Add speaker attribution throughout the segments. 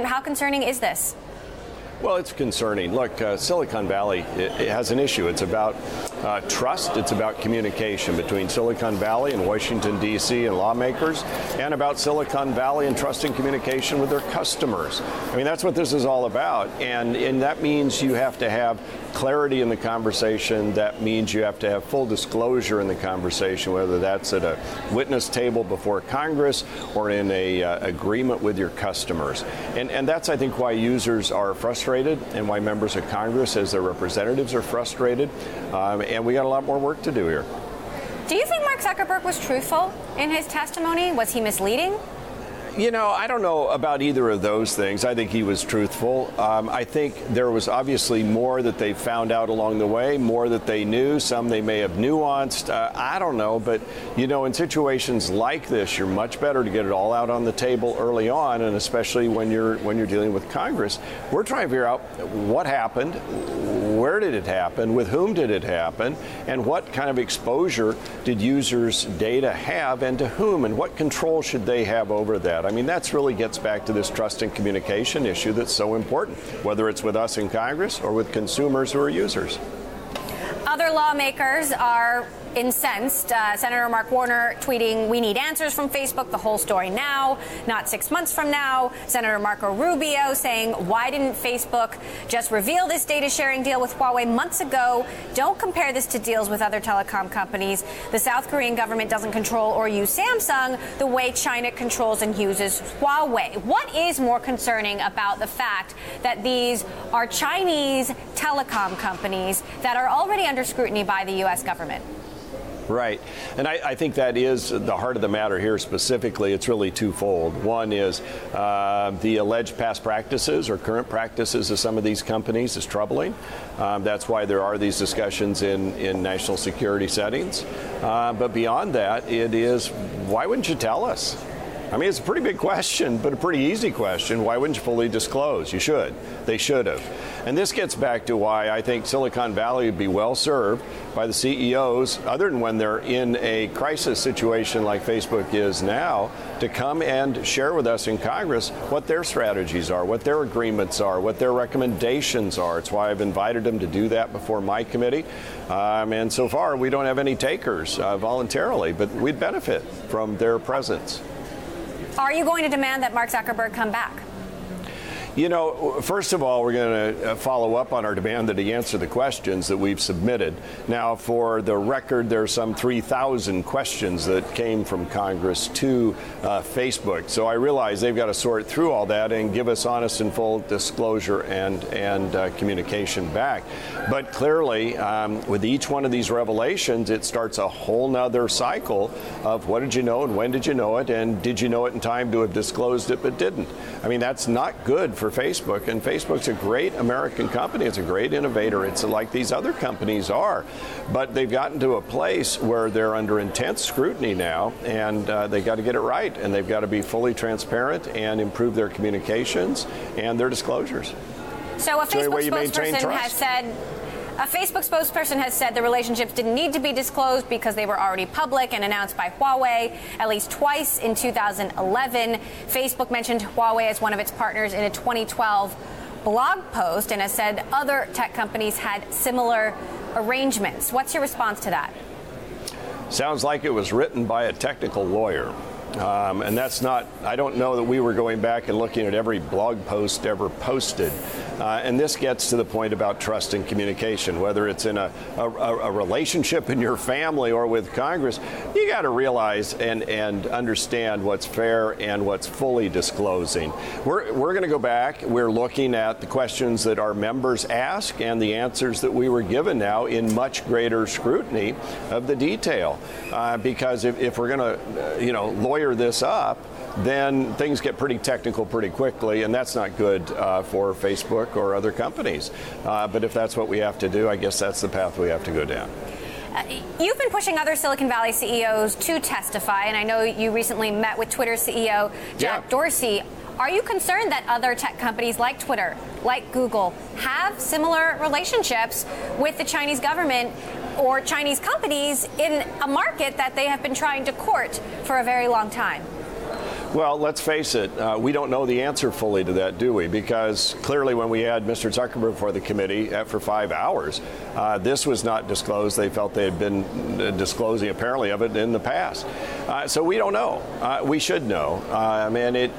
Speaker 1: How concerning is this?
Speaker 2: Well, it's concerning. Look, Silicon Valley it has an issue. It's about trust. It's about communication between Silicon Valley and Washington, D.C. and lawmakers, and about Silicon Valley and trusting communication with their customers. I mean, that's what this is all about. And that means you have to have clarity in the conversation. That means you have to have full disclosure in the conversation, whether that's at a witness table before Congress or in a agreement with your customers. And that's, I think, why users are frustrated and why members of Congress, as their representatives, are frustrated. And we got a lot more work to do here.
Speaker 1: Do you think Mark Zuckerberg was truthful in his testimony? Was he misleading?
Speaker 2: You know, I don't know about either of those things. I think he was truthful. I think there was obviously more that they found out along the way, more that they knew. Some they may have nuanced. I don't know. But, you know, in situations like this, you're much better to get it all out on the table early on, and especially when you're dealing with Congress. We're trying to figure out what happened, where did it happen, with whom did it happen, and what kind of exposure did users' data have, and to whom, and what control should they have over that? I mean, that's really gets back to this trust and communication issue that's so important, whether it's with us in Congress or with consumers who are users.
Speaker 1: Other lawmakers are incensed. Senator Mark Warner tweeting, "We need answers from Facebook, the whole story now, not 6 months from now." Senator Marco Rubio saying, "Why didn't Facebook just reveal this data sharing deal with Huawei months ago? Don't compare this to deals with other telecom companies. The South Korean government doesn't control or use Samsung the way China controls and uses Huawei." What is more concerning about the fact that these are Chinese telecom companies that are already under scrutiny by the U.S. government?
Speaker 2: Right. And I think that is the heart of the matter here specifically. It's really twofold. One is the alleged past practices or current practices of some of these companies is troubling. That's why there are these discussions in national security settings. But beyond that, it is, why wouldn't you tell us? I mean, it's a pretty big question, but a pretty easy question. Why wouldn't you fully disclose? You should. They should have. And this gets back to why I think Silicon Valley would be well served by the CEOs, other than when they're in a crisis situation like Facebook is now, to come and share with us in Congress what their strategies are, what their agreements are, what their recommendations are. It's why I've invited them to do that before my committee. And so far, we don't have any takers voluntarily, but we'd benefit from their presence.
Speaker 1: Are you going to demand that Mark Zuckerberg come back?
Speaker 2: You know, first of all, we're going to follow up on our demand that he answer the questions that we've submitted. Now, for the record, there are some 3,000 questions that came from Congress to Facebook. So I realize they've got to sort through all that and give us honest and full disclosure and communication back. But clearly, with each one of these revelations, it starts a whole nother cycle of what did you know and when did you know it, and did you know it in time to have disclosed it but didn't? I mean, that's not good for Facebook, and Facebook's a great American company. It's a great innovator. It's like these other companies are, but they've gotten to a place where they're under intense scrutiny now, and they got to get it right, and they've got to be fully transparent and improve their communications and their disclosures.
Speaker 1: So a Facebook spokesperson has said the relationships didn't need to be disclosed because they were already public and announced by Huawei at least twice in 2011. Facebook mentioned Huawei as one of its partners in a 2012 blog post and has said other tech companies had similar arrangements. What's your response to that?
Speaker 2: Sounds like it was written by a technical lawyer. And that's not, I don't know that we were going back and looking at every blog post ever posted. And this gets to the point about trust and communication, whether it's in a relationship in your family or with Congress. You got to realize and understand what's fair and what's fully disclosing. We're going to go back. We're looking at the questions that our members ask and the answers that we were given now in much greater scrutiny of the detail. Because if we're going to, lawyer this up, then things get pretty technical pretty quickly, and that's not good for Facebook or other companies. But if that's what we have to do, I guess that's the path we have to go down.
Speaker 1: You've been pushing other Silicon Valley CEOs to testify, and I know you recently met with Twitter CEO Jack Dorsey. Are you concerned that other tech companies like Twitter, like Google, have similar relationships with the Chinese government or Chinese companies in a market that they have been trying to court for a very long time?
Speaker 2: Well, let's face it, we don't know the answer fully to that, do we? Because clearly when we had Mr. Zuckerberg before the committee for 5 hours, this was not disclosed. They felt they had been disclosing apparently of it in the past. So we don't know. We should know.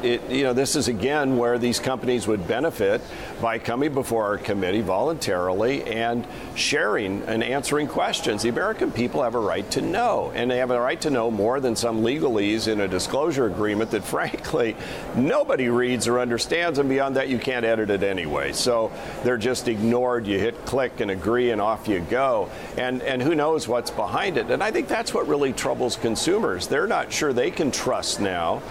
Speaker 2: This is again where these companies would benefit by coming before our committee voluntarily and sharing and answering questions. The American people have a right to know, and they have a right to know more than some legalese in a disclosure agreement that frankly nobody reads or understands, and beyond that you can't edit it anyway. So they're just ignored. You hit click and agree and off you go, and who knows what's behind it. And I think that's what really troubles consumers. They're not sure they can trust now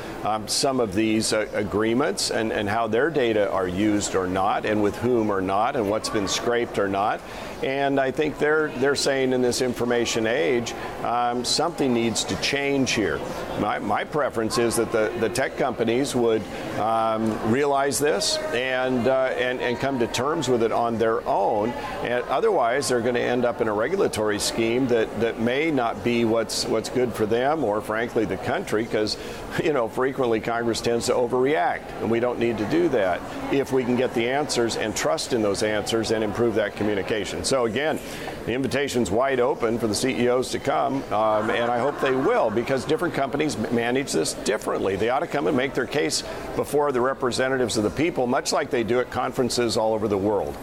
Speaker 2: some of these agreements and how their data are used or not, and with whom or not, and what's been scraped or not. And I think they're saying in this information age, something needs to change here. My preference is that the tech companies would realize this and come to terms with it on their own. And otherwise, they're going to end up in a regulatory scheme that may not be what's good for them or, frankly, the country, because frequently Congress tends to overreact, and we don't need to do that if we can get the answers and trust in those answers and improve that communication. So again, the invitation's wide open for the CEOs to come, and I hope they will, because different companies manage this differently. They ought to come and make their case before the representatives of the people, much like they do at conferences all over the world.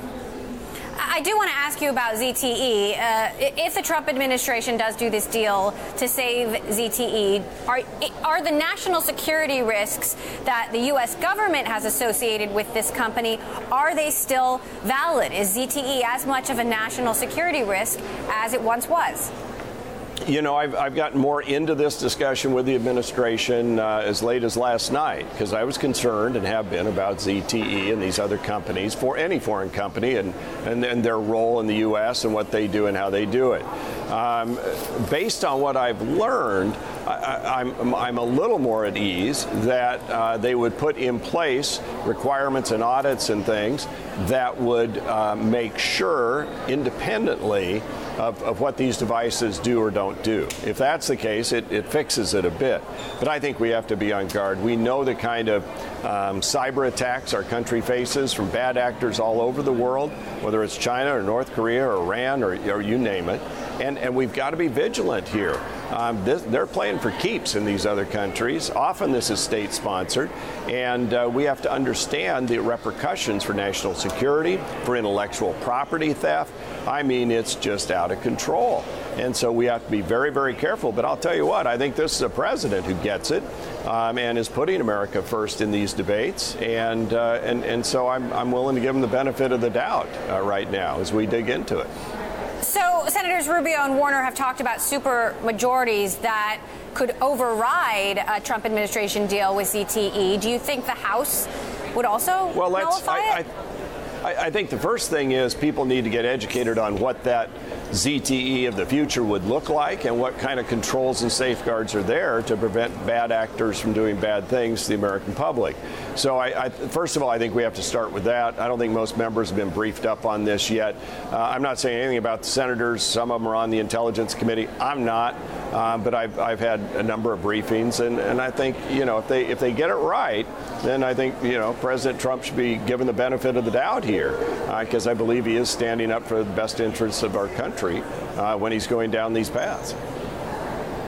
Speaker 1: I do want to ask you about ZTE. If the Trump administration does do this deal to save ZTE, are the national security risks that the U.S. government has associated with this company, are they still valid? Is ZTE as much of a national security risk as it once was?
Speaker 2: I've gotten more into this discussion with the administration as late as last night, because I was concerned and have been about ZTE and these other companies, for any foreign company, and their role in the U.S. and what they do and how they do it. Based on what I've learned, I'm a little more at ease that they would put in place requirements and audits and things that would make sure independently of what these devices do or don't do. If that's the case, it fixes it a bit. But I think we have to be on guard. We know the kind of cyber attacks our country faces from bad actors all over the world, whether it's China or North Korea or Iran or you name it. And we've got to be vigilant here. They're playing for keeps in these other countries. Often this is state-sponsored, and we have to understand the repercussions for national security, for intellectual property theft. I mean, it's just out of control. And so we have to be very, very careful. But I'll tell you what, I think this is a president who gets it and is putting America first in these debates. And so I'm willing to give him the benefit of the doubt right now as we dig into it.
Speaker 1: So Senators Rubio and Warner have talked about super majorities that could override a Trump administration deal with ZTE. Do you think the House would also nullify it?
Speaker 2: I think the first thing is people need to get educated on what that ZTE of the future would look like and what kind of controls and safeguards are there to prevent bad actors from doing bad things to the American public. So first of all, I think we have to start with that. I don't think most members have been briefed up on this yet. I'm not saying anything about the senators. Some of them are on the Intelligence Committee. I'm not. But I've had a number of briefings, and I think, if they get it right, then I think, President Trump should be given the benefit of the doubt here, because I believe he is standing up for the best interests of our country when he's going down these paths.